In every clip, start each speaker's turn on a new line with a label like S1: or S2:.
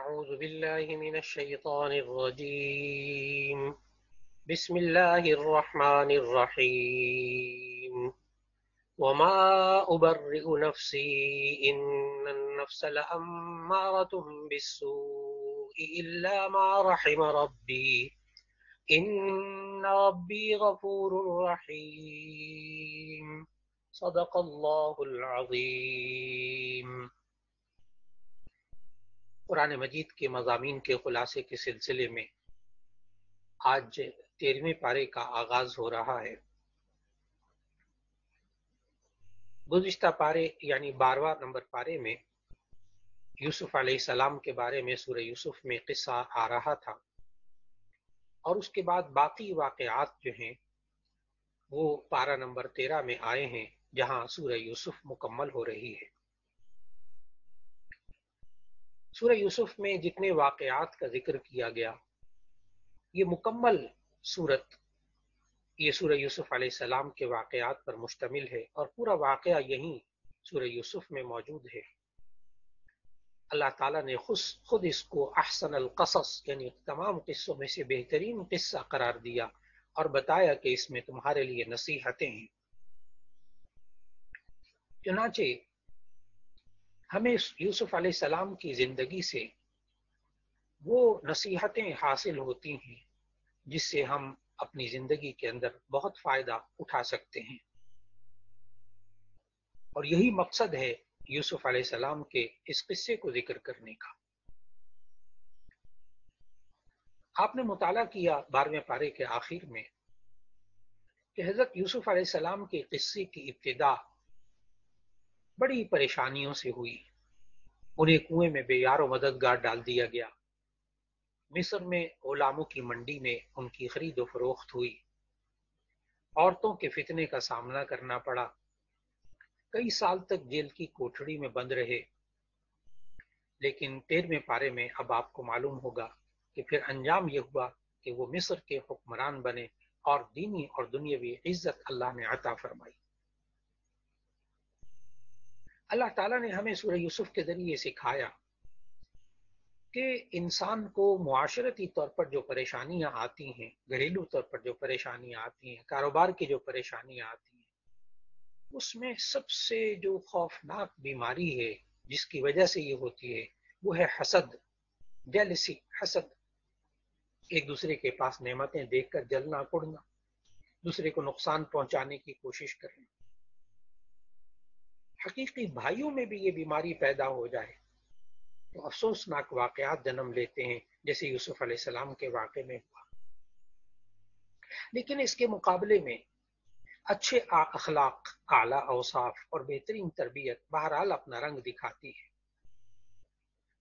S1: أعوذ بالله من الشيطان الرجيم. بسم الله الرحمن الرحيم. وما أبرئ نفسي إن النفس لأمارة بالسوء إلا ما رحم ربي إن ربي غفور رحيم. صدق الله العظيم. قرآن مجید کے مضامین کے خلاصے کے سلسلے میں آج 13ویں پارے کا آغاز ہو رہا ہے۔ گزشتہ پارے یعنی 12واں نمبر پارے میں یوسف علیہ السلام کے بارے میں سورہ یوسف میں قصہ آ رہا تھا، اور اس کے بعد باقی واقعات جو ہیں وہ پارہ نمبر 13 میں آئے ہیں، جہاں سورہ یوسف مکمل ہو رہی ہے۔ سورہ یوسف میں جتنے واقعات کا ذکر کیا گیا، یہ مکمل صورت یہ سورہ یوسف علیہ السلام کے واقعات پر مشتمل ہے، اور پورا واقعہ یہیں سورہ یوسف میں موجود ہے۔ اللہ تعالیٰ نے خود اس کو احسن القصص یعنی تمام قصوں میں سے بہترین قصہ قرار دیا اور بتایا کہ اس میں تمہارے لیے نصیحتیں ہیں۔ چنانچہ ہمیں یوسف علیہ السلام کی زندگی سے وہ نصیحتیں حاصل ہوتی ہیں جس سے ہم اپنی زندگی کے اندر بہت فائدہ اٹھا سکتے ہیں، اور یہی مقصد ہے یوسف علیہ السلام کے اس قصے کو ذکر کرنے کا۔ آپ نے مطالعہ کیا 12ویں پارے کے آخر میں کہ حضرت یوسف علیہ السلام کے قصے کی ابتدا بڑی پریشانیوں سے ہوئی۔ انہیں کنویں میں بے یار و مددگار ڈال دیا گیا، مصر میں غلاموں کی منڈی میں ان کی خرید و فروخت ہوئی، عورتوں کے فتنے کا سامنا کرنا پڑا، کئی سال تک جیل کی کوٹڑی میں بند رہے۔ لیکن 13ویں پارے میں اب آپ کو معلوم ہوگا کہ پھر انجام یہ ہوا کہ وہ مصر کے حکمران بنے اور دینی اور دنیاوی عزت اللہ نے عطا فرمائی۔ اللہ تعالیٰ نے ہمیں سورہ یوسف کے ذریعے سکھایا کہ انسان کو معاشرتی طور پر جو پریشانیاں آتی ہیں، گھریلو طور پر جو پریشانیاں آتی ہیں، کاروبار کی جو پریشانیاں آتی ہیں، اس میں سب سے جو خوفناک بیماری ہے جس کی وجہ سے یہ ہوتی ہے وہ ہے حسد، جیلسی، حسد۔ ایک دوسرے کے پاس نعمتیں دیکھ کر جلنا کڑنا، دوسرے کو نقصان پہنچانے کی کوشش کرنا۔ حقیقی بھائیوں میں بھی یہ بیماری پیدا ہو جائے تو افسوسناک واقعات جنم لیتے ہیں، جیسے یوسف علیہ السلام کے واقعے میں ہوا۔ لیکن اس کے مقابلے میں اچھے اخلاق، اعلیٰ اوصاف اور بہترین تربیت بہرحال اپنا رنگ دکھاتی ہے۔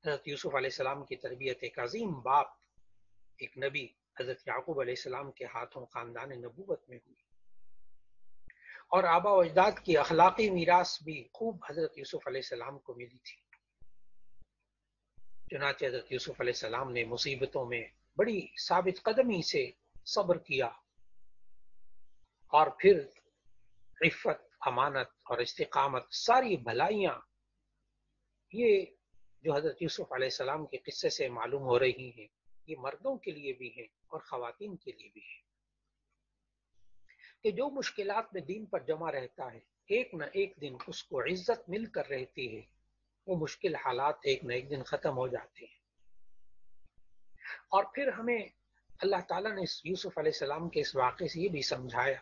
S1: حضرت یوسف علیہ السلام کی تربیت ایک عظیم باپ، ایک نبی حضرت یعقوب علیہ السلام کے ہاتھوں خاندان نبوت میں ہوئی، اور آبا و اجداد کی اخلاقی میراث بھی خوب حضرت یوسف علیہ السلام کو ملی تھی۔ چنانچہ حضرت یوسف علیہ السلام نے مصیبتوں میں بڑی ثابت قدمی سے صبر کیا، اور پھر عفت، امانت اور استقامت، ساری بھلائیاں یہ جو حضرت یوسف علیہ السلام کے قصے سے معلوم ہو رہی ہیں، یہ مردوں کے لیے بھی ہیں اور خواتین کے لیے بھی ہیں، کہ جو مشکلات میں دین پر جمع رہتا ہے ایک نہ ایک دن اس کو عزت مل کر رہتی ہے، وہ مشکل حالات ایک نہ ایک دن ختم ہو جاتے ہیں۔ اور پھر ہمیں اللہ تعالیٰ نے یوسف علیہ السلام کے اس واقعے سے یہ بھی سمجھایا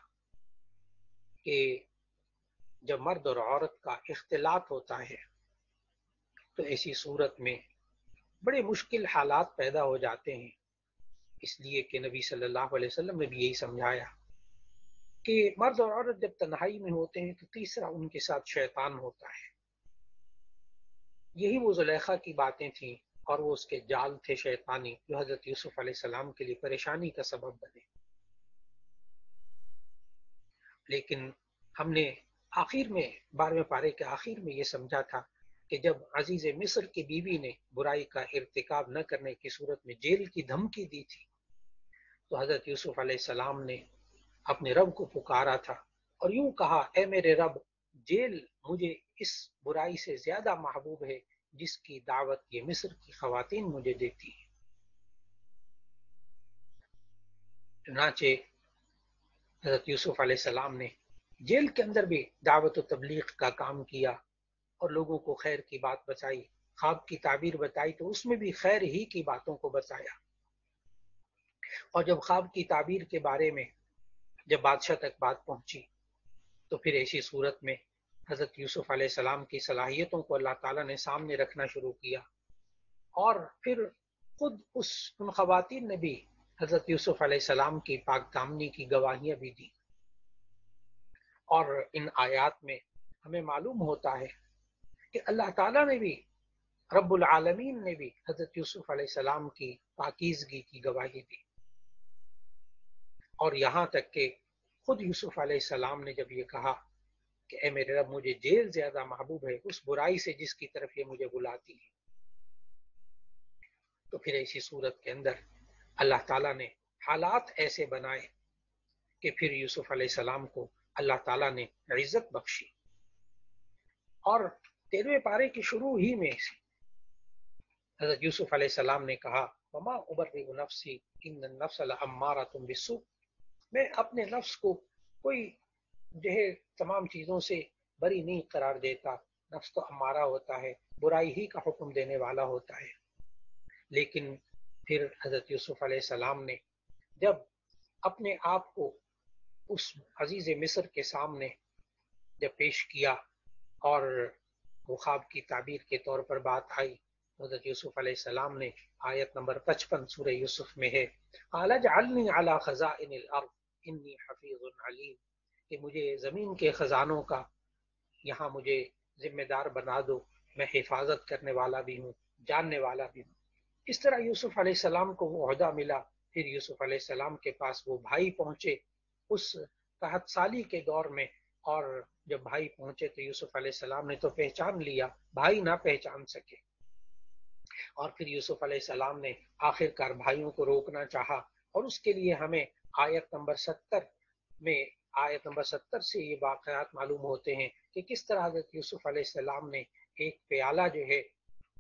S1: کہ جب مرد اور عورت کا اختلاط ہوتا ہے تو ایسی صورت میں بڑے مشکل حالات پیدا ہو جاتے ہیں، اس لیے کہ نبی صلی اللہ علیہ وسلم نے بھی یہی سمجھایا کہ مرد اور عورت جب تنہائی میں ہوتے ہیں تو تیسرا ان کے ساتھ شیطان ہوتا ہے۔ یہی وہ زلیخا کی باتیں تھیں اور وہ اس کے جال تھے شیطانی، جو حضرت یوسف علیہ السلام کے لیے پریشانی کا سبب بنے۔ لیکن ہم نے آخر میں 12ویں پارے کے آخر میں یہ سمجھا تھا کہ جب عزیز مصر کی بیوی نے برائی کا ارتکاب نہ کرنے کی صورت میں جیل کی دھمکی دی تھی تو حضرت یوسف علیہ السلام نے اپنے رب کو پکارا تھا اور یوں کہا، اے میرے رب، جیل مجھے اس برائی سے زیادہ محبوب ہے جس کی دعوت یہ مصر کی خواتین مجھے دیتی ہیں۔ چنانچہ حضرت یوسف علیہ السلام نے جیل کے اندر بھی دعوت و تبلیغ کا کام کیا اور لوگوں کو خیر کی بات بتائی، خواب کی تعبیر بتائی تو اس میں بھی خیر ہی کی باتوں کو بتایا، اور جب خواب کی تعبیر کے بارے میں جب بادشاہ تک بات پہنچی تو پھر ایسی صورت میں حضرت یوسف علیہ السلام کی صلاحیتوں کو اللہ تعالیٰ نے سامنے رکھنا شروع کیا، اور پھر خود ان خواتین نے بھی حضرت یوسف علیہ السلام کی پاک دامنی کی گواہیاں بھی دی۔ اور ان آیات میں ہمیں معلوم ہوتا ہے کہ اللہ تعالیٰ نے بھی، رب العالمین نے بھی حضرت یوسف علیہ السلام کی پاکیزگی کی گواہی دی، اور یہاں تک کہ خود یوسف علیہ السلام نے جب یہ کہا کہ اے میرے رب مجھے جیل زیادہ محبوب ہے اس برائی سے جس کی طرف یہ مجھے بلاتی ہے، تو پھر ایسی صورت کے اندر اللہ تعالیٰ نے حالات ایسے بنائے کہ پھر یوسف علیہ السلام کو اللہ تعالیٰ نے عزت بخشی، اور 13ویں پارے کی شروع ہی میں حضرت یوسف علیہ السلام نے کہا وما ابرئ نفسی ان النفس لامارۃ بالسوء، میں اپنے نفس کو کوئی جو ہے تمام چیزوں سے بری نہیں قرار دیتا، نفس تو امارہ ہوتا ہے، برائی ہی کا حکم دینے والا ہوتا ہے۔ لیکن پھر حضرت یوسف علیہ السلام نے جب اپنے آپ کو اس عزیز مصر کے سامنے جب پیش کیا اور وہ خواب کی تعبیر کے طور پر بات آئی، حضرت یوسف علیہ السلام نے آیت نمبر 55 سورہ یوسف میں ہے قال اجعلنی علی خزائن الارض انی حفیظ علیم، کہ مجھے زمین کے خزانوں کا یہاں مجھے ذمہ دار بنا دو، میں حفاظت کرنے والا بھی ہوں، جاننے والا بھی ہوں۔ اس طرح یوسف علیہ السلام کو وہ عہدہ ملا۔ پھر یوسف علیہ السلام کے پاس وہ بھائی پہنچے اس قحط سالی کے دور میں، اور جب بھائی پہنچے تو یوسف علیہ السلام نے تو پہچان لیا، بھائی نہ پہچان سکے، اور پھر یوسف علیہ السلام نے آخر کار بھائیوں کو روکنا چاہا، اور اس کے لیے ہمیں آیت نمبر 70 سے یہ واقعات معلوم ہوتے ہیں کہ کس طرح حضرت یوسف علیہ السلام نے ایک پیالہ جو ہے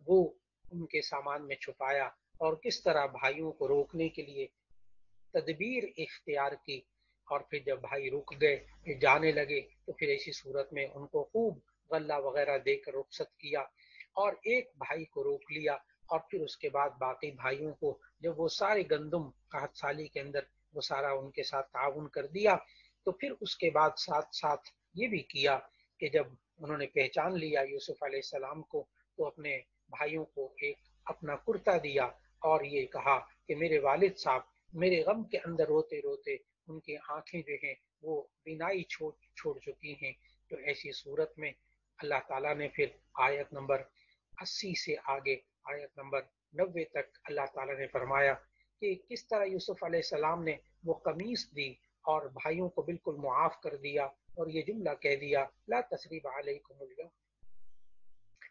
S1: وہ ان کے سامان میں چھپایا، اور کس طرح بھائیوں کو روکنے کے لیے تدبیر اختیار کی، اور پھر جب بھائی رک گئے جانے لگے تو پھر ایسی صورت میں ان کو خوب غلہ وغیرہ دے کر رخصت کیا، اور ایک بھائی کو روک لیا، اور پھر اس کے بعد باقی بھائیوں کو جب وہ سارے گندم قحط سالی کے اندر وہ سارا ان کے ساتھ تعاون کر دیا، تو پھر اس کے بعد ساتھ ساتھ یہ بھی کیا کہ جب انہوں نے پہچان لیا یوسف علیہ السلام کو تو اپنے بھائیوں کو ایک اپنا کرتا دیا، اور یہ کہا کہ میرے والد صاحب میرے غم کے اندر روتے روتے ان کی آنکھیں جو ہیں وہ بینائی چھوڑ چکی ہیں۔ تو ایسی صورت میں اللہ تعالیٰ نے پھر آیت نمبر 80 سے آگے آیت نمبر 90 تک اللہ تعالیٰ نے فرمایا کہ کس طرح یوسف علیہ السلام نے وہ قمیص دی اور بھائیوں کو بالکل معاف کر دیا، اور یہ جملہ کہہ دیا لا تثریب علیکم اليوم،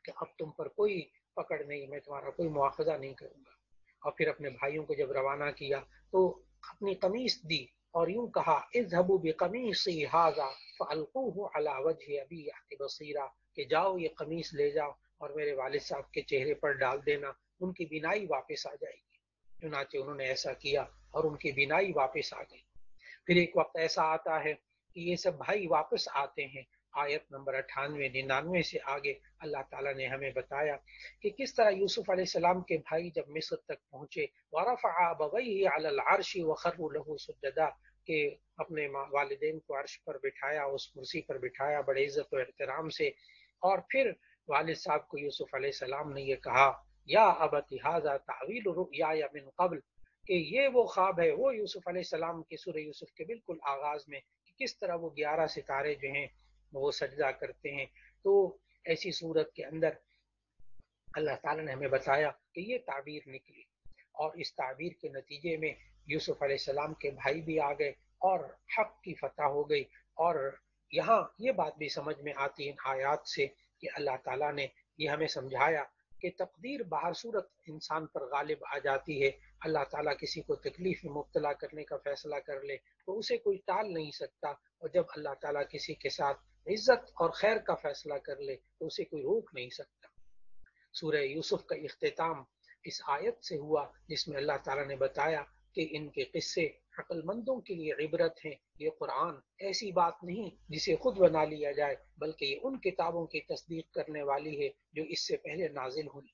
S1: کہ اب تم پر کوئی پکڑ نہیں، میں تمہارا کوئی مواخذہ نہیں کروں گا۔ اور پھر اپنے بھائیوں کو جب روانہ کیا تو اپنی قمیص دی اور یوں کہا اذهبوا بقمیصی ھذا فالقوه علی وجه ابی یأت بصیرا، کہ جاؤ یہ قمیص لے جاؤ اور میرے والد صاحب کے چہرے پر ڈال دینا، ان کی بینائی واپس آ جائے گی۔ چنانچہ انہوں نے ایسا کیا اور ان کی بینائی واپس آ گئی۔ پھر ایک وقت ایسا آتا ہے کہ یہ سب بھائی واپس آتے ہیں، آیت نمبر 98 99 سے آگے اللہ تعالیٰ نے ہمیں بتایا کہ کس طرح یوسف علیہ السلام کے بھائی جب مصر تک پہنچے وَرَفَعَ أَبَوَيْهِ عَلَى الْعَرْشِ وَخَرُّوا لَهُ سُجَّدًا، کہ اپنے والدین کو عرش پر بٹھایا، اس کرسی پر بٹھایا بڑے عزت و احترام سے، اور پھر والد صاحب کو یوسف علیہ السلام نے یہ کہا یا ابت ھذا تعویل رؤیای من قبل، کہ یہ وہ خواب ہے، وہ یوسف علیہ السلام کے سورہ یوسف کے بالکل آغاز میں کہ کس طرح وہ 11 ستارے جو ہیں وہ سجدہ کرتے ہیں۔ تو ایسی صورت کے اندر اللہ تعالیٰ نے ہمیں بتایا کہ یہ تعبیر نکلی، اور اس تعبیر کے نتیجے میں یوسف علیہ السلام کے بھائی بھی آ گئے اور حق کی فتح ہو گئی۔ اور یہاں یہ بات بھی سمجھ میں آتی ان آیات سے کہ اللہ تعالیٰ نے یہ ہمیں سمجھایا کہ تقدیر بہر صورت انسان پر غالب آ جاتی ہے۔ اللہ تعالیٰ کسی کو تکلیف میں مبتلا کرنے کا فیصلہ کر لے تو اسے کوئی ٹال نہیں سکتا، اور جب اللہ تعالیٰ کسی کے ساتھ عزت اور خیر کا فیصلہ کر لے تو اسے کوئی روک نہیں سکتا۔ سورہ یوسف کا اختتام اس آیت سے ہوا جس میں اللہ تعالیٰ نے بتایا کہ ان کے قصے عقل مندوں کے لیے عبرت ہیں۔ یہ قرآن ایسی بات نہیں جسے خود بنا لیا جائے، بلکہ یہ ان کتابوں کی تصدیق کرنے والی ہے جو اس سے پہلے نازل ہوئی،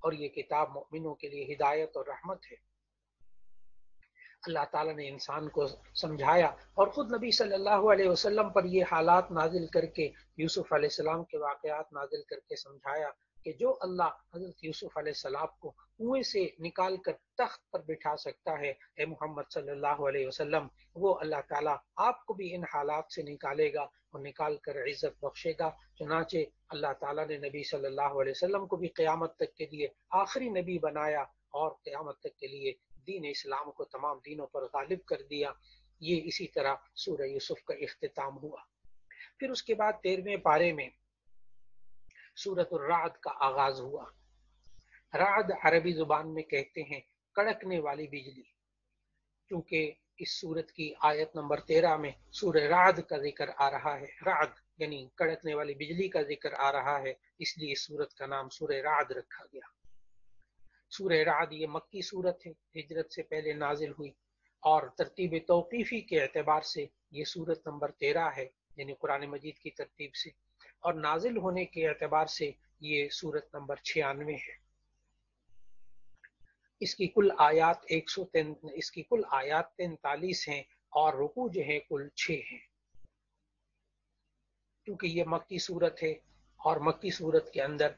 S1: اور یہ کتاب مومنوں کے لیے ہدایت اور رحمت ہے۔ اللہ تعالیٰ نے انسان کو سمجھایا اور خود نبی صلی اللہ علیہ وسلم پر یہ حالات نازل کر کے، یوسف علیہ السلام کے واقعات نازل کر کے سمجھایا کہ جو اللہ حضرت یوسف علیہ السلام کو کنویں سے نکال کر تخت پر بٹھا سکتا ہے، اے محمد صلی اللہ علیہ وسلم، وہ اللہ تعالیٰ آپ کو بھی ان حالات سے نکالے گا اور نکال کر عزت بخشے گا۔ چنانچہ اللہ تعالیٰ نے نبی صلی اللہ علیہ وسلم کو بھی قیامت تک کے لیے آخری نبی بنایا اور قیامت تک کے لیے دین اسلام کو تمام دینوں پر غالب کر دیا۔ یہ اسی طرح سورہ یوسف کا اختتام ہوا۔ پھر اس کے بعد 13ویں پارے میں سورۃ الرعد کا آغاز ہوا۔ رعد عربی زبان میں کہتے ہیں کڑکنے والی بجلی، کیونکہ اس سورت کی آیت نمبر 13 میں سورہ رعد کا ذکر آ رہا ہے، رعد یعنی کڑکنے والی بجلی کا ذکر آ رہا ہے، اس لیے اس سورت کا نام سورہ رعد رکھا گیا۔ سورہ رعد یہ مکی سورت ہے، ہجرت سے پہلے نازل ہوئی، اور ترتیب توقیفی کے اعتبار سے یہ سورت نمبر 13 ہے، یعنی قرآن مجید کی ترتیب سے، اور نازل ہونے کے اعتبار سے یہ سورت نمبر 96 ہے۔ اس کی کل آیات 43 ہیں اور رکوع جو ہیں کل 6 ہیں۔ کیونکہ یہ مکی صورت ہے اور مکی صورت کے اندر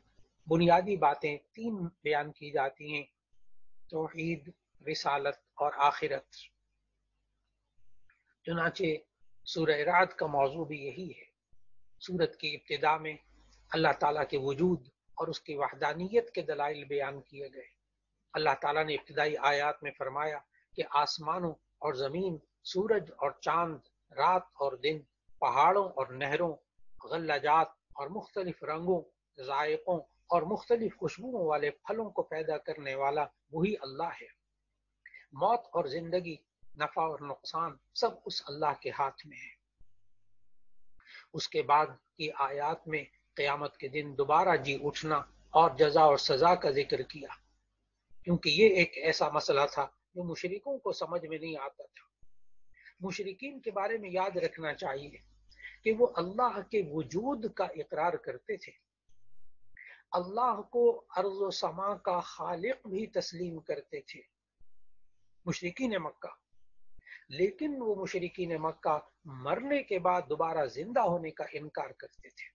S1: بنیادی باتیں 3 بیان کی جاتی ہیں: توحید، رسالت اور آخرت۔ چنانچہ سورہ رعد کا موضوع بھی یہی ہے۔ سورت کی ابتدا میں اللہ تعالیٰ کے وجود اور اس کی وحدانیت کے دلائل بیان کیے گئے۔ اللہ تعالیٰ نے ابتدائی آیات میں فرمایا کہ آسمانوں اور زمین، سورج اور چاند، رات اور دن، پہاڑوں اور نہروں، غلجات اور مختلف رنگوں، ذائقوں اور مختلف خوشبوؤں والے پھلوں کو پیدا کرنے والا وہی اللہ ہے۔ موت اور زندگی، نفع اور نقصان سب اس اللہ کے ہاتھ میں ہے۔ اس کے بعد کی آیات میں قیامت کے دن دوبارہ جی اٹھنا اور جزا اور سزا کا ذکر کیا، کیونکہ یہ ایک ایسا مسئلہ تھا جو مشرکوں کو سمجھ میں نہیں آتا تھا۔ مشرکین کے بارے میں یاد رکھنا چاہیے کہ وہ اللہ کے وجود کا اقرار کرتے تھے، اللہ کو ارض و سما کا خالق بھی تسلیم کرتے تھے مشرکین مکہ، لیکن وہ مشرکین مکہ مرنے کے بعد دوبارہ زندہ ہونے کا انکار کرتے تھے۔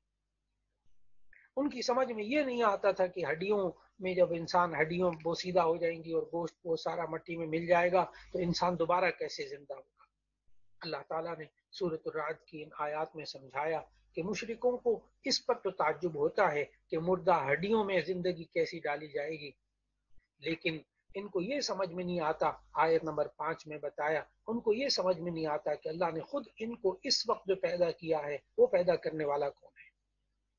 S1: ان کی سمجھ میں یہ نہیں آتا تھا کہ ہڈیوں میں جب انسان ہڈیوں بوسیدہ ہو جائیں گی اور گوشت وہ سارا مٹی میں مل جائے گا تو انسان دوبارہ کیسے زندہ ہوگا۔ اللہ تعالیٰ نے سورۃ الرعد کی ان آیات میں سمجھایا کہ مشرکوں کو اس پر تو تعجب ہوتا ہے کہ مردہ ہڈیوں میں زندگی کیسی ڈالی جائے گی، لیکن ان کو یہ سمجھ میں نہیں آتا، آیت نمبر 5 میں بتایا، ان کو یہ سمجھ میں نہیں آتا کہ اللہ نے خود ان کو اس وقت جو پیدا کیا ہے وہ پیدا کرنے والا کون ہے،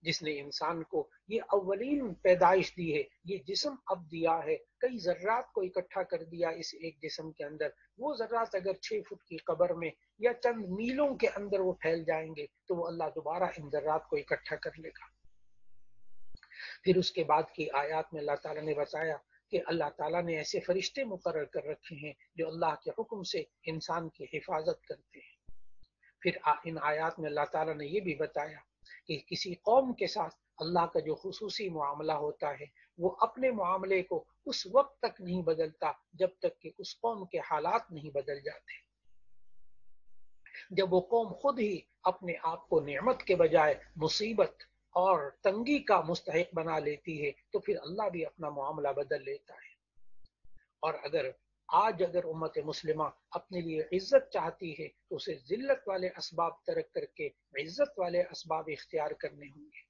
S1: جس نے انسان کو یہ اولین پیدائش دی ہے، یہ جسم اب دیا ہے، کئی ذرات کو اکٹھا کر دیا اس ایک جسم کے اندر۔ وہ ذرات اگر 6 فٹ کی قبر میں یا چند میلوں کے اندر وہ پھیل جائیں گے تو وہ اللہ دوبارہ ان ذرات کو اکٹھا کر لے گا۔ پھر اس کے بعد کی آیات میں اللہ تعالیٰ نے بتایا کہ اللہ تعالیٰ نے ایسے فرشتے مقرر کر رکھے ہیں جو اللہ کے حکم سے انسان کی حفاظت کرتے ہیں۔ پھر ان آیات میں اللہ تعالیٰ نے یہ بھی بتایا کہ کسی قوم کے ساتھ اللہ کا جو خصوصی معاملہ ہوتا ہے وہ اپنے معاملے کو اس وقت تک نہیں بدلتا جب تک کہ اس قوم کے حالات نہیں بدل جاتے۔ جب وہ قوم خود ہی اپنے آپ کو نعمت کے بجائے مصیبت اور تنگی کا مستحق بنا لیتی ہے تو پھر اللہ بھی اپنا معاملہ بدل لیتا ہے۔ اور اگر امت مسلمہ اپنے لیے عزت چاہتی ہے تو اسے ذلت والے اسباب ترک کر کے عزت والے اسباب اختیار کرنے ہوں گے۔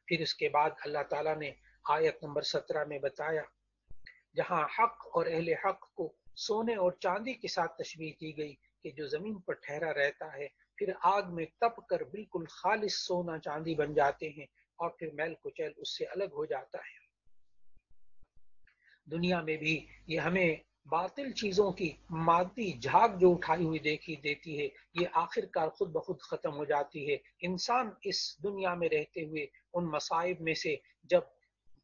S1: پھر اس کے بعد اللہ تعالیٰ نے آیت نمبر 17 میں بتایا، جہاں حق اور اہل حق کو سونے اور چاندی کے ساتھ تشبیہ کی گئی کہ جو زمین پر ٹھہرا رہتا ہے پھر آگ میں تپ کر بالکل خالص سونا چاندی بن جاتے ہیں اور پھر میل کچیل اس سے الگ ہو جاتا ہے۔ دنیا میں بھی یہ ہمیں باطل چیزوں کی مادی جھاگ جو اٹھائی ہوئی دیتی ہے، یہ آخر کار خود بخود ختم ہو جاتی ہے۔ انسان اس دنیا میں رہتے ہوئے ان مصائب میں سے جب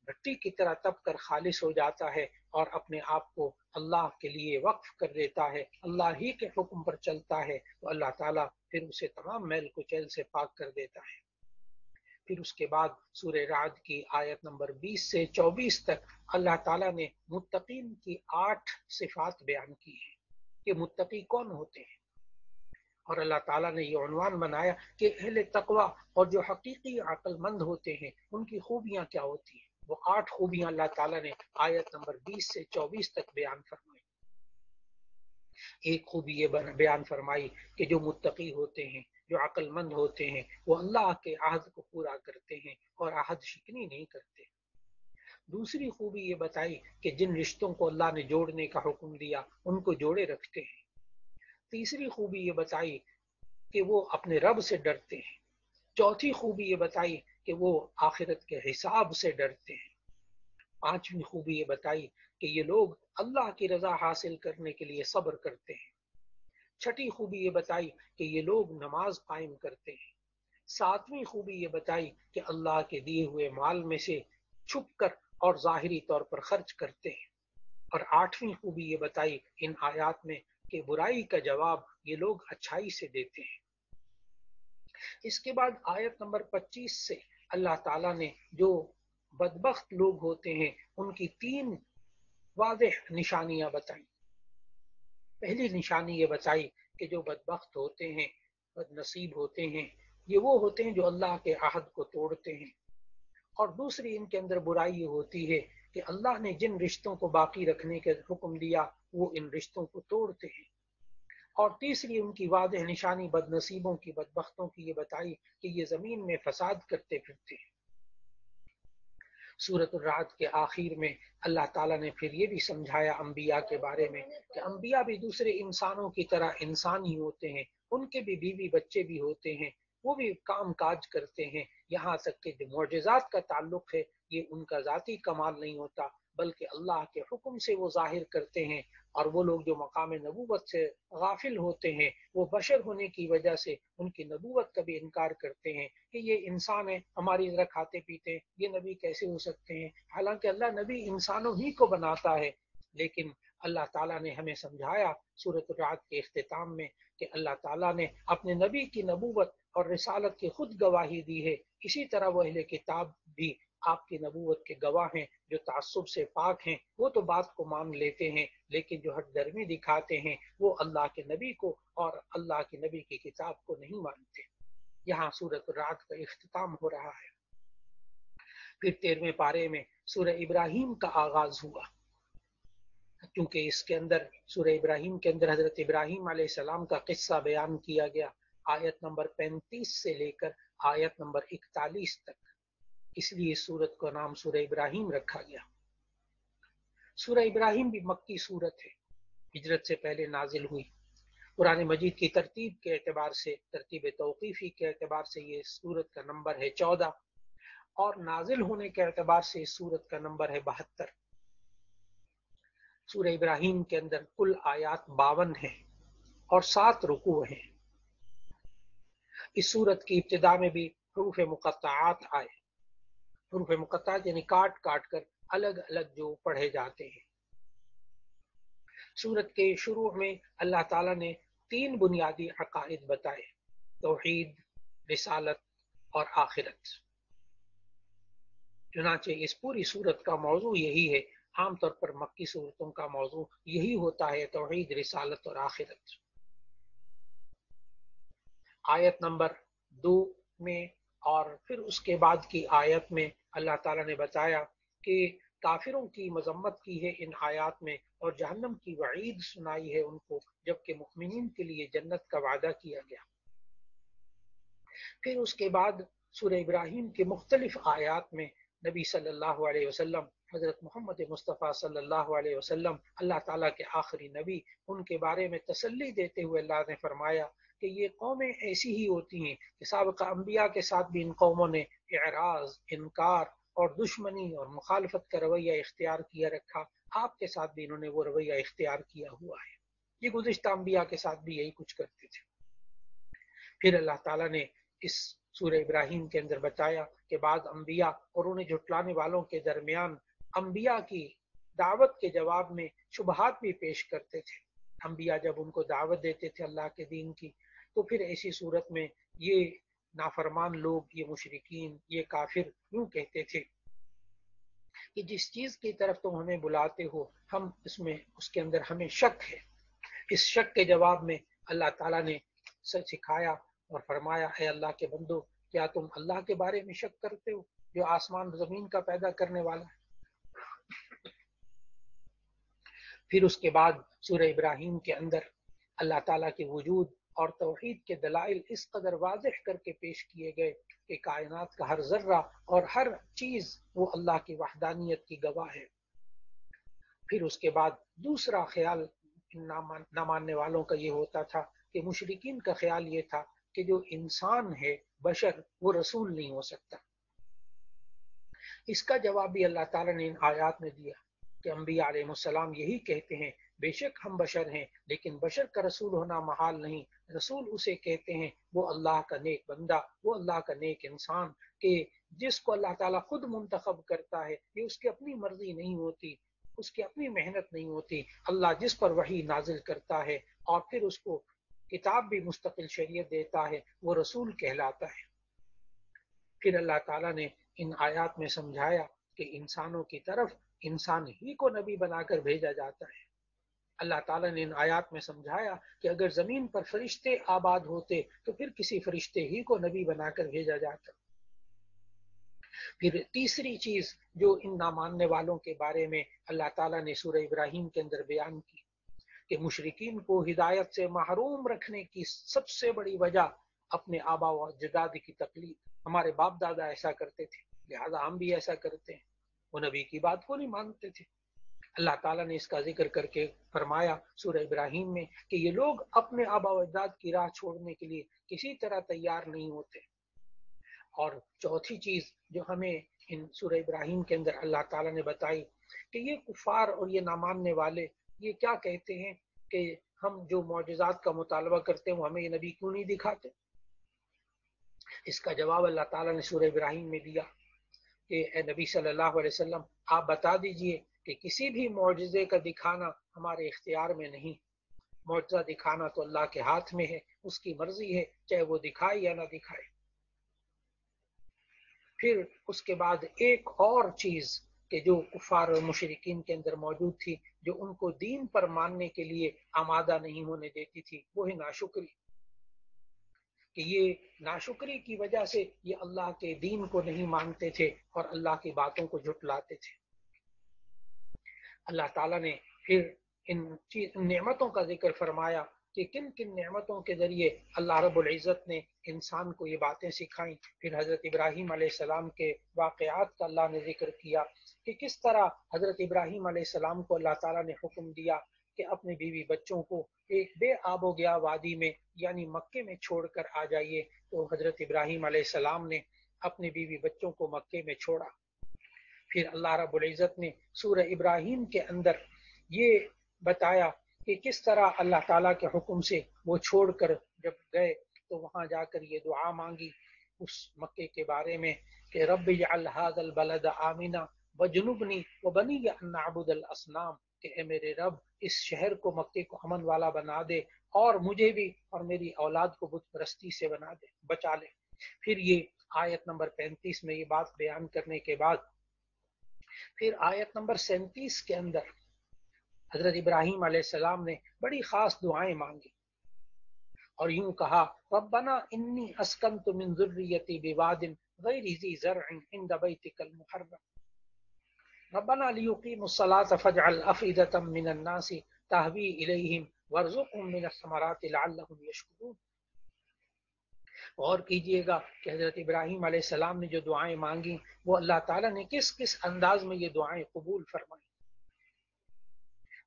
S1: مٹی کی طرح تپ کر خالص ہو جاتا ہے اور اپنے آپ کو اللہ کے لیے وقف کر دیتا ہے، اللہ ہی کے حکم پر چلتا ہے، تو اللہ تعالیٰ پھر اسے تمام میل کچیل سے پاک کر دیتا ہے۔ پھر اس کے بعد سورہ رعد کی آیت نمبر 20 سے 24 تک اللہ تعالیٰ نے متقین کی 8 صفات بیان کی ہیں کہ متقی کون ہوتے ہیں، اور اللہ تعالیٰ نے یہ عنوان بنایا کہ اہل تقوی اور جو حقیقی عقل مند ہوتے ہیں ان کی خوبیاں کیا ہوتی ہیں۔ وہ 8 خوبیاں اللہ تعالیٰ نے آیت نمبر 20 سے 24 تک بیان فرمائی۔ ایک خوبی یہ بیان فرمائی کہ جو متقی ہوتے ہیں، جو عقل مند ہوتے ہیں، وہ اللہ کے عہد کو پورا کرتے ہیں اور عہد شکنی نہیں کرتے۔ دوسری خوبی یہ بتائی کہ جن رشتوں کو اللہ نے جوڑنے کا حکم دیا ان کو جوڑے رکھتے ہیں۔ تیسری خوبی یہ بتائی کہ وہ اپنے رب سے ڈرتے ہیں۔ چوتھی خوبی یہ بتائی کہ وہ آخرت کے حساب سے ڈرتے ہیں۔ پانچویں خوبی یہ بتائی کہ یہ لوگ اللہ کی رضا حاصل کرنے کے لیے صبر کرتے ہیں۔ چھٹی خوبی یہ بتائی کہ یہ لوگ نماز قائم کرتے ہیں۔ ساتویں خوبی یہ بتائی کہ اللہ کے دیے ہوئے مال میں سے چھپ کر اور ظاہری طور پر خرچ کرتے ہیں۔ اور آٹھویں خوبی یہ بتائی ان آیات میں کہ برائی کا جواب یہ لوگ اچھائی سے دیتے ہیں۔ اس کے بعد آیت نمبر 25 سے اللہ تعالیٰ نے جو بدبخت لوگ ہوتے ہیں ان کی 3 واضح نشانیاں بتائیں۔ پہلی نشانی یہ بتائی کہ جو بدبخت ہوتے ہیں، بد نصیب ہوتے ہیں، یہ وہ ہوتے ہیں جو اللہ کے عہد کو توڑتے ہیں۔ اور دوسری ان کے اندر برائی یہ ہوتی ہے کہ اللہ نے جن رشتوں کو باقی رکھنے کا حکم دیا وہ ان رشتوں کو توڑتے ہیں۔ اور تیسری ان کی واضح نشانی بد نصیبوں کی، بدبختوں کی یہ بتائی کہ یہ زمین میں فساد کرتے پھرتے ہیں۔ سورۃ الرعد کے آخر میں اللہ تعالیٰ نے پھر یہ بھی سمجھایا انبیاء کے بارے میں کہ انبیاء بھی دوسرے انسانوں کی طرح انسان ہی ہوتے ہیں، ان کے بھی بیوی بچے بھی ہوتے ہیں، وہ بھی کام کاج کرتے ہیں، یہاں تک کہ جو معجزات کا تعلق ہے یہ ان کا ذاتی کمال نہیں ہوتا بلکہ اللہ کے حکم سے وہ ظاہر کرتے ہیں۔ اور وہ لوگ جو مقام نبوت سے غافل ہوتے ہیں وہ بشر ہونے کی وجہ سے ان کی نبوت کا بھی انکار کرتے ہیں کہ یہ انسان ہے، ہماری طرح کھاتے پیتے ہیں، یہ نبی کیسے ہو سکتے ہیں، حالانکہ اللہ نبی انسانوں ہی کو بناتا ہے۔ لیکن اللہ تعالیٰ نے ہمیں سمجھایا سورۃ الرعد کے اختتام میں کہ اللہ تعالیٰ نے اپنے نبی کی نبوت اور رسالت کی خود گواہی دی ہے، اسی طرح وہ اہل کتاب بھی آپ کی نبوت کے گواہ ہیں۔ جو تعصب سے پاک ہیں وہ تو بات کو مان لیتے ہیں، لیکن جو ہٹ درمی دکھاتے ہیں وہ اللہ کے نبی کو اور اللہ کے نبی کی کتاب کو نہیں مانتے۔ یہاں سورۃ الرعد کا اختتام ہو رہا ہے۔ پھر 13ویں پارے میں سورہ ابراہیم کا آغاز ہوا، کیونکہ اس کے اندر سورہ ابراہیم کے اندر حضرت ابراہیم علیہ السلام کا قصہ بیان کیا گیا، آیت نمبر 35 سے لے کر آیت نمبر 41 تک، اس لیے اس سورت کا نام سورہ ابراہیم رکھا گیا۔ سورہ ابراہیم بھی مکی سورت ہے، ہجرت سے پہلے نازل ہوئی۔ قرآن مجید کی ترتیب کے اعتبار سے، ترتیب توقیفی کے اعتبار سے یہ سورت کا نمبر ہے 14، اور نازل ہونے کے اعتبار سے اس سورت کا نمبر ہے 72۔ سورہ ابراہیم کے اندر کل آیات 52 ہیں اور 7 رکوع ہیں۔ اس سورت کی ابتدا میں بھی حروف مقطعات آئے، حروف مقطعات یعنی کاٹ کاٹ کر الگ الگ جو پڑھے جاتے ہیں۔ سورت کے شروع میں اللہ تعالیٰ نے 3 بنیادی عقائد بتائے: توحید، رسالت اور آخرت۔ چنانچہ اس پوری سورت کا موضوع یہی ہے، عام طور پر مکی سورتوں کا موضوع یہی ہوتا ہے، توحید، رسالت اور آخرت۔ آیت نمبر 2 میں اور پھر اس کے بعد کی آیت میں اللہ تعالیٰ نے بتایا کہ کافروں کی مذمت کی ہے ان آیات میں، اور جہنم کی وعید سنائی ہے ان کو، جبکہ مؤمنین کے لیے جنت کا وعدہ کیا گیا۔ پھر اس کے بعد سورہ ابراہیم کے مختلف آیات میں نبی صلی اللہ علیہ وسلم، حضرت محمد مصطفیٰ صلی اللہ علیہ وسلم، اللہ تعالیٰ کے آخری نبی، ان کے بارے میں تسلی دیتے ہوئے اللہ نے فرمایا کہ یہ قومیں ایسی ہی ہوتی ہیں کہ سابقہ انبیاء کے ساتھ بھی ان قوموں نے اعراض، انکار اور دشمنی اور مخالفت کا رویہ اختیار کیا رکھا، آپ کے ساتھ بھی انہوں نے وہ رویہ اختیار کیا ہوا ہے۔ یہ گزشتہ انبیاء کے ساتھ بھی یہی کچھ کرتے تھے۔ پھر اللہ تعالیٰ نے اس سورہ ابراہیم کے اندر بتایا کہ بعض انبیاء اور انہیں جھٹلانے والوں کے درمیان انبیاء کی دعوت کے جواب میں شبہات بھی پیش کرتے تھے۔ انبیاء جب ان کو دعوت دیتے تھے اللہ کے دین کی، تو پھر ایسی صورت میں یہ نافرمان لوگ، یہ مشرکین، یہ کافر یوں کہتے تھے کہ جس چیز کی طرف تم ہمیں بلاتے ہو ہم اس کے اندر ہمیں شک ہے۔ اس شک کے جواب میں اللہ تعالیٰ نے سکھایا اور فرمایا، اے اللہ کے بندو، کیا تم اللہ کے بارے میں شک کرتے ہو جو آسمان زمین کا پیدا کرنے والا ہے؟ پھر اس کے بعد سورہ ابراہیم کے اندر اللہ تعالیٰ کے وجود اور توحید کے دلائل اس قدر واضح کر کے پیش کیے گئے کہ کائنات کا ہر ذرہ اور ہر چیز وہ اللہ کی وحدانیت کی گواہ ہے۔ پھر اس کے بعد دوسرا خیال نہ ماننے والوں کا یہ ہوتا تھا کہ مشرکین کا خیال یہ تھا کہ جو انسان ہے، بشر، وہ رسول نہیں ہو سکتا۔ اس کا جواب بھی اللہ تعالیٰ نے ان آیات میں دیا کہ انبیاء علیہ السلام یہی کہتے ہیں، بے شک ہم بشر ہیں لیکن بشر کا رسول ہونا محال نہیں۔ رسول اسے کہتے ہیں وہ اللہ کا نیک بندہ، وہ اللہ کا نیک انسان، کہ جس کو اللہ تعالیٰ خود منتخب کرتا ہے، یہ اس کی اپنی مرضی نہیں ہوتی، اس کی اپنی محنت نہیں ہوتی۔ اللہ جس پر وحی نازل کرتا ہے اور پھر اس کو کتاب بھی مستقل شریعت دیتا ہے، وہ رسول کہلاتا ہے۔ پھر اللہ تعالیٰ نے ان آیات میں سمجھایا کہ انسانوں کی طرف انسان ہی کو نبی بنا کر بھیجا جاتا ہے۔ اللہ تعالیٰ نے ان آیات میں سمجھایا کہ اگر زمین پر فرشتے آباد ہوتے تو پھر کسی فرشتے ہی کو نبی بنا کر بھیجا جاتا۔ پھر تیسری چیز جو ان نہ ماننے والوں کے بارے میں اللہ تعالیٰ نے سورہ ابراہیم کے اندر بیان کی کہ مشرکین کو ہدایت سے محروم رکھنے کی سب سے بڑی وجہ اپنے آبا و اجداد کی تقلید۔ ہمارے باپ دادا ایسا کرتے تھے لہذا ہم بھی ایسا کرتے ہیں، وہ نبی کی بات کو نہیں مانتے تھے۔ اللہ تعالیٰ نے اس کا ذکر کر کے فرمایا سورہ ابراہیم میں کہ یہ لوگ اپنے آبا و اجداد کی راہ چھوڑنے کے لیے کسی طرح تیار نہیں ہوتے۔ اور چوتھی چیز جو ہمیں ان سورہ ابراہیم کے اندر اللہ تعالیٰ نے بتائی کہ یہ کفار اور یہ نہ ماننے والے یہ کیا کہتے ہیں کہ ہم جو معجزات کا مطالبہ کرتے ہیں وہ ہمیں یہ نبی کیوں نہیں دکھاتے۔ اس کا جواب اللہ تعالیٰ نے سورہ ابراہیم میں دیا کہ اے نبی صلی اللہ علیہ وسلم، آپ بتا دیجئے کہ کسی بھی معجزے کا دکھانا ہمارے اختیار میں نہیں۔ معجزہ دکھانا تو اللہ کے ہاتھ میں ہے، اس کی مرضی ہے چاہے وہ دکھائے یا نہ دکھائے۔ پھر اس کے بعد ایک اور چیز کہ جو کفار اور مشرکین کے اندر موجود تھی، جو ان کو دین پر ماننے کے لیے آمادہ نہیں ہونے دیتی تھی، وہ ہے ناشکری، کہ یہ ناشکری کی وجہ سے یہ اللہ کے دین کو نہیں مانتے تھے اور اللہ کی باتوں کو جھٹلاتے تھے۔ اللہ تعالیٰ نے پھر ان نعمتوں کا ذکر فرمایا کہ کن کن نعمتوں کے ذریعے اللہ رب العزت نے انسان کو یہ باتیں سکھائیں۔ پھر حضرت ابراہیم علیہ السلام کے واقعات کا اللہ نے ذکر کیا کہ کس طرح حضرت ابراہیم علیہ السلام کو اللہ تعالیٰ نے حکم دیا کہ اپنے بیوی بچوں کو ایک بے آب و گیا وادی میں یعنی مکے میں چھوڑ کر آ جائیے، تو حضرت ابراہیم علیہ السلام نے اپنے بیوی بچوں کو مکے میں چھوڑا۔ پھر اللہ رب العزت نے سورہ ابراہیم کے اندر یہ بتایا کہ کس طرح اللہ تعالیٰ کے حکم سے وہ چھوڑ کر جب گئے تو وہاں جا کر یہ دعا مانگی اس مکے کے بارے میں کہ رب اجعل ھذا البلد آمنا وجنبنی وبنی ان نعبد الاصنام، کہ اے میرے رب اس شہر کو، مکے کو امن والا بنا دے اور مجھے بھی اور میری اولاد کو بت پرستی سے بنا دے، بچا لے۔ پھر یہ آیت نمبر 35 میں یہ بات بیان کرنے کے بعد پھر آیت نمبر 37 کے اندر حضرت ابراہیم علیہ السلام نے بڑی خاص دعائیں مانگی اور یوں کہا ربنا انی اسکنت من ذریتی بواد غیر ذی زرع عند بیتک المحرم ربنا لیقیموا الصلاة فاجعل افئدة من الناس تہوی الیہم وارزقهم من الثمرات لعلهم یشکرون۔ غور کیجئے گا کہ حضرت ابراہیم علیہ السلام نے جو دعائیں مانگی وہ اللہ تعالیٰ نے کس کس انداز میں یہ دعائیں قبول فرمائی۔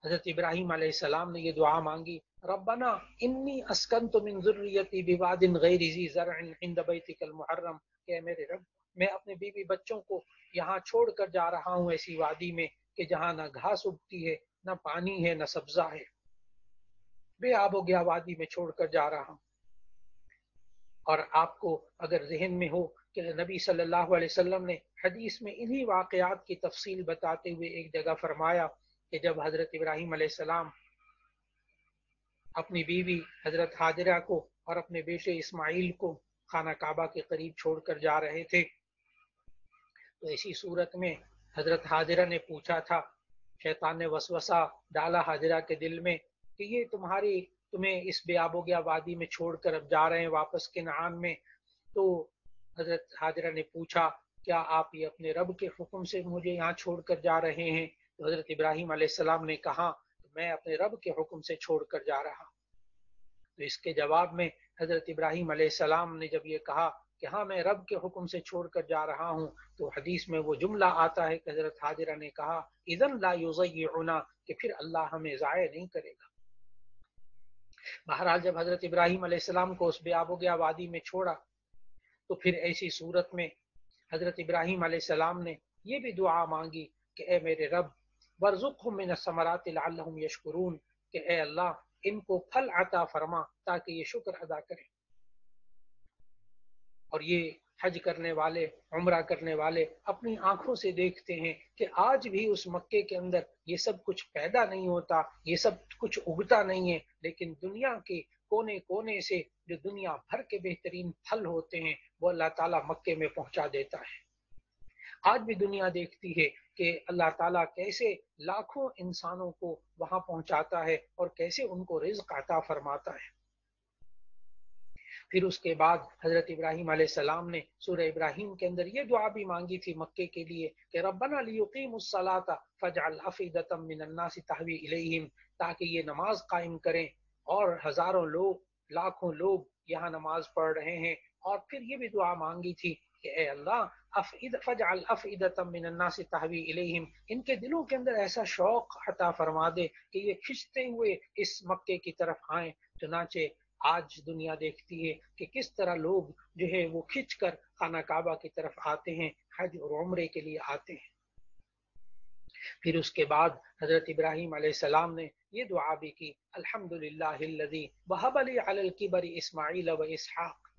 S1: حضرت ابراہیم علیہ السلام نے یہ دعا مانگی ربنا انی اسکنت من ذریتی بواد غیر ذی زرع عند بیتک المحرم، کہ میرے رب میں اپنے بیوی بچوں کو یہاں چھوڑ کر جا رہا ہوں ایسی وادی میں کہ جہاں نہ گھاس اگتی ہے، نہ پانی ہے، نہ سبزہ ہے، بے آب و گیا وادی میں چھوڑ کر جا رہا ہوں۔ اور آپ کو اگر ذہن میں ہو کہ نبی صلی اللہ علیہ وسلم نے حدیث میں انہی واقعات کی تفصیل بتاتے ہوئے ایک جگہ فرمایا کہ جب حضرت ابراہیم علیہ السلام اپنی بیوی حضرت ہاجرہ کو اور اپنے بیٹے اسماعیل کو خانہ کعبہ کے قریب چھوڑ کر جا رہے تھے، تو اسی صورت میں حضرت ہاجرہ نے پوچھا تھا، شیطان نے وسوسہ ڈالا ہاجرہ کے دل میں کہ یہ تمہیں اس بے آب و گیا وادی میں چھوڑ کر اب جا رہے ہیں واپس کنعان میں۔ تو حضرت ہاجرہ نے پوچھا، کیا آپ یہ اپنے رب کے حکم سے مجھے یہاں چھوڑ کر جا رہے ہیں؟ تو حضرت ابراہیم علیہ السلام نے کہا، میں اپنے رب کے حکم سے چھوڑ کر جا رہا ہوں۔ تو اس کے جواب میں حضرت ابراہیم علیہ السلام نے جب یہ کہا کہ ہاں میں رب کے حکم سے چھوڑ کر جا رہا ہوں، تو حدیث میں وہ جملہ آتا ہے کہ حضرت ہاجرہ نے کہا، اذن لا یضیعنا، کہ پھر اللہ ہمیں ضائع نہیں کرے گا۔ بہرحال جب حضرت ابراہیم علیہ السلام کو اس بے آب و گیا وادی میں چھوڑا، تو پھر ایسی صورت میں حضرت ابراہیم علیہ السلام نے یہ بھی دعا مانگی کہ اے میرے رب، وارزقہم من الثمرات لعلہم یشکرون، کہ اے اللہ ان کو پھل عطا فرما تاکہ یہ شکر ادا کریں۔ اور یہ حج کرنے والے، عمرہ کرنے والے اپنی آنکھوں سے دیکھتے ہیں کہ آج بھی اس مکے کے اندر یہ سب کچھ پیدا نہیں ہوتا، یہ سب کچھ اگتا نہیں ہے، لیکن دنیا کے کونے کونے سے جو دنیا بھر کے بہترین پھل ہوتے ہیں وہ اللہ تعالیٰ مکے میں پہنچا دیتا ہے۔ آج بھی دنیا دیکھتی ہے کہ اللہ تعالیٰ کیسے لاکھوں انسانوں کو وہاں پہنچاتا ہے اور کیسے ان کو رزق عطا فرماتا ہے۔ پھر اس کے بعد حضرت ابراہیم علیہ السلام نے سورہ ابراہیم کے اندر یہ دعا بھی مانگی تھی مکے کے لیے کہ ربنا لیقیموا الصلاۃ فاجعل افئدۃ من الناس تہوی الیہم، تاکہ یہ نماز قائم کریں، اور ہزاروں لوگ، لاکھوں لوگ یہاں نماز پڑھ رہے ہیں۔ اور پھر یہ بھی دعا مانگی تھی کہ اے اللہ فاجعل افئدۃ من الناس تہوی الیہم، ان کے دلوں کے اندر ایسا شوق عطا فرما دے کہ یہ کھنچتے ہوئے اس مکے کی طرف آئیں۔ چنانچہ آج دنیا دیکھتی ہے کہ کس طرح لوگ جو ہے وہ کھنچ کر خانہ کعبہ کی طرف آتے ہیں، حج اور عمرے کے لیے آتے ہیں۔ پھر اس کے بعد حضرت ابراہیم علیہ السلام نے یہ دعا بھی کی، الحمدللہ الذی وہب لی علی الکبر اسماعیل و اسحاق۔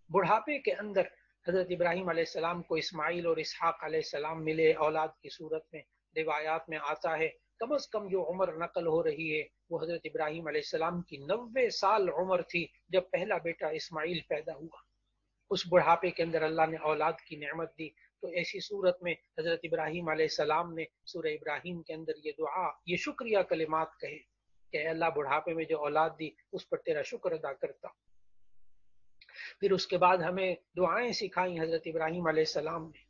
S1: بڑھاپے کے اندر حضرت ابراہیم علیہ السلام کو اسماعیل اور اسحاق علیہ السلام ملے اولاد کی صورت میں۔ روایات میں آتا ہے کم از کم جو عمر نقل ہو رہی ہے وہ حضرت ابراہیم علیہ السلام کی 90 سال عمر تھی جب پہلا بیٹا اسماعیل پیدا ہوا۔ اس بڑھاپے کے اندر اللہ نے اولاد کی نعمت دی، تو ایسی صورت میں حضرت ابراہیم علیہ السلام نے سورہ ابراہیم کے اندر یہ دعا، یہ شکریہ کلمات کہے کہ اے اللہ بڑھاپے میں جو اولاد دی اس پر تیرا شکر ادا کرتا ہوں۔ پھر اس کے بعد ہمیں دعائیں سکھائیں حضرت ابراہیم علیہ السلام نے۔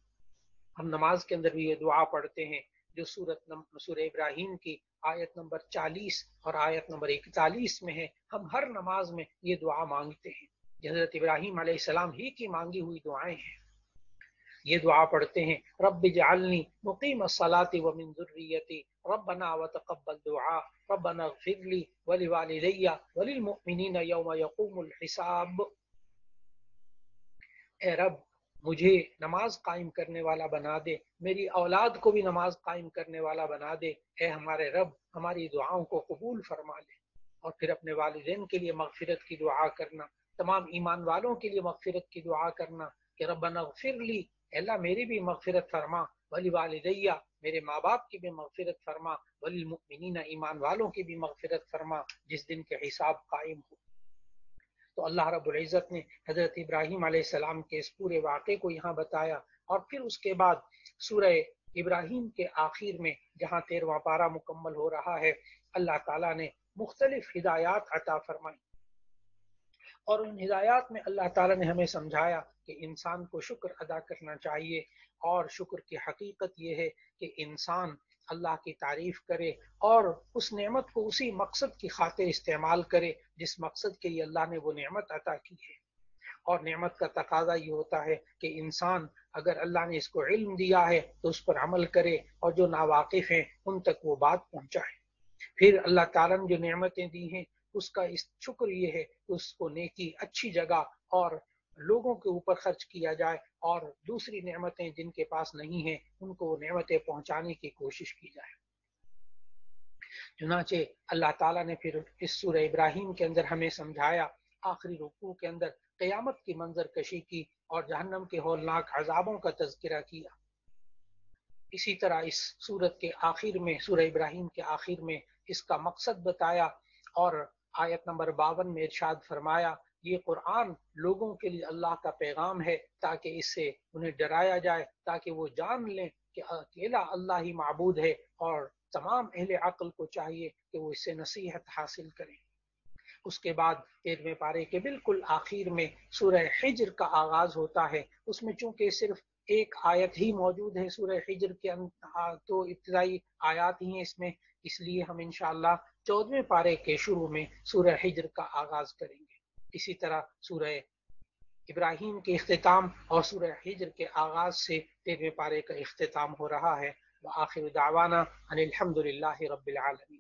S1: ہم نماز کے اندر بھی یہ دعا پڑھتے ہیں جو سورہ ابراہیم کی آیت نمبر 40 اور آیت نمبر 41 میں ہے۔ ہم ہر نماز میں یہ دعا مانگتے ہیں، یہ حضرت ابراہیم علیہ السلام ہی کی مانگی ہوئی دعائیں ہیں۔ یہ دعا پڑھتے ہیں، رب اجعلنی مقیم الصلاۃ ومن ذریتی ربنا وتقبل دعاء ربنا اغفر لی ولوالدی وللمؤمنین یوم یقوم الحساب۔ اے رب مجھے نماز قائم کرنے والا بنا دے، میری اولاد کو بھی نماز قائم کرنے والا بنا دے۔ اے ہمارے رب ہماری دعاؤں کو قبول فرما لے۔ اور پھر اپنے والدین کے لیے مغفرت کی دعا کرنا، تمام ایمان والوں کے لیے مغفرت کی دعا کرنا کہ ربنا اغفر لی، اللہ میری بھی مغفرت فرما، ولی والدیہ میرے ماں باپ کی بھی مغفرت فرما، وللمؤمنین ایمان والوں کی بھی مغفرت فرما جس دن کے حساب قائم ہو۔ تو اللہ رب العزت نے حضرت ابراہیم علیہ السلام کے اس پورے واقعے کو یہاں بتایا، اور پھر اس کے بعد سورہ ابراہیم کے آخر میں جہاں 13واں پارہ مکمل ہو رہا ہے، اللہ تعالیٰ نے مختلف ہدایات عطا فرمائی، اور ان ہدایات میں اللہ تعالیٰ نے ہمیں سمجھایا کہ انسان کو شکر ادا کرنا چاہیے، اور شکر کی حقیقت یہ ہے کہ انسان اللہ کی تعریف کرے اور اس نعمت کو اسی مقصد کی خاطر استعمال کرے جس مقصد کے لیے اللہ نے وہ نعمت عطا کی ہے۔ اور نعمت کا تقاضا یہ ہوتا ہے کہ انسان اگر اللہ نے اس کو علم دیا ہے تو اس پر عمل کرے، اور جو ناواقف ہیں ان تک وہ بات پہنچائے۔ پھر اللہ تعالیٰ نے جو نعمتیں دی ہیں اس کا شکر یہ ہے کہ اس کو نیکی، اچھی جگہ اور لوگوں کے اوپر خرچ کیا جائے اور دوسری نعمتیں جن کے پاس نہیں ہیں ان کو نعمتیں پہنچانے کی کوشش کی جائے۔ چنانچہ اللہ تعالیٰ نے پھر اس سورہ ابراہیم کے اندر ہمیں سمجھایا، آخری رکوع کے اندر قیامت کی منظر کشی کی اور جہنم کے ہولناک عذابوں کا تذکرہ کیا۔ اسی طرح اس سورت کے آخر میں، سورہ ابراہیم کے آخر میں اس کا مقصد بتایا اور آیت نمبر 52 میں ارشاد فرمایا، یہ قرآن لوگوں کے لیے اللہ کا پیغام ہے تاکہ اس سے انہیں ڈرایا جائے، تاکہ وہ جان لیں کہ اکیلا اللہ ہی معبود ہے، اور تمام اہل عقل کو چاہیے کہ وہ اس سے نصیحت حاصل کریں۔ اس کے بعد 13ویں پارے کے بالکل آخر میں سورہ حجر کا آغاز ہوتا ہے۔ اس میں چونکہ صرف ایک آیت ہی موجود ہے سورہ حجر کے تو ابتدائی آیات ہی ہیں اس میں، اس لیے ہم انشاءاللہ 14ویں پارے کے شروع میں سورہ حجر کا آغاز کریں گے۔ اسی طرح سورہ ابراہیم کے اختتام اور سورہ حجر کے آغاز سے 13ویں پارے کا اختتام ہو رہا ہے۔ وآخر دعوانا ان الحمد للہ رب العالمین۔